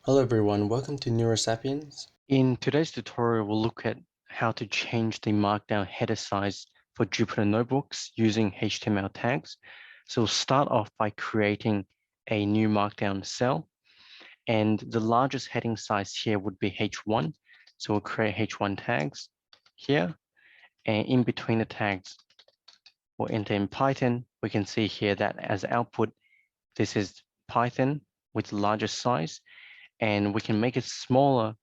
Hello everyone, welcome to Neurosapiens. In today's tutorial, we'll look at how to change the Markdown header size for Jupyter Notebooks using HTML tags. So we'll start off by creating a new Markdown cell, and the largest heading size here would be H1. So we'll create H1 tags here, and in between the tags, we'll enter in Python. We can see here that as output, this is Python with the largest size, and we can make it smaller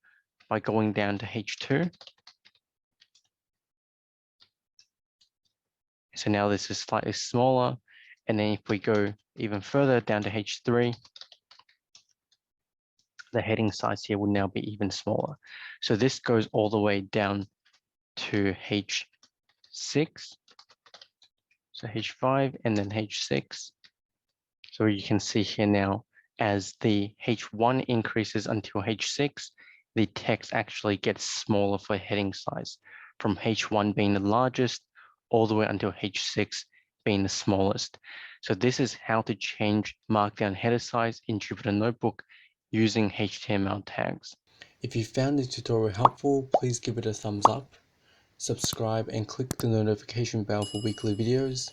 by going down to H2. So now this is slightly smaller. And then if we go even further down to H3, the heading size here will now be even smaller. So this goes all the way down to H6. So H5 and then H6. So you can see here now, as the H1 increases until H6, the text actually gets smaller for heading size, from H1 being the largest all the way until H6 being the smallest. So this is how to change Markdown header size in Jupyter Notebook using HTML tags. If you found this tutorial helpful, please give it a thumbs up, subscribe and click the notification bell for weekly videos.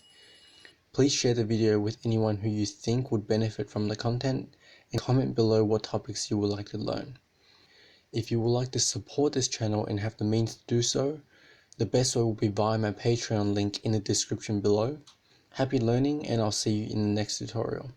Please share the video with anyone who you think would benefit from the content and comment below what topics you would like to learn. If you would like to support this channel and have the means to do so, the best way will be via my Patreon link in the description below. Happy learning and I'll see you in the next tutorial.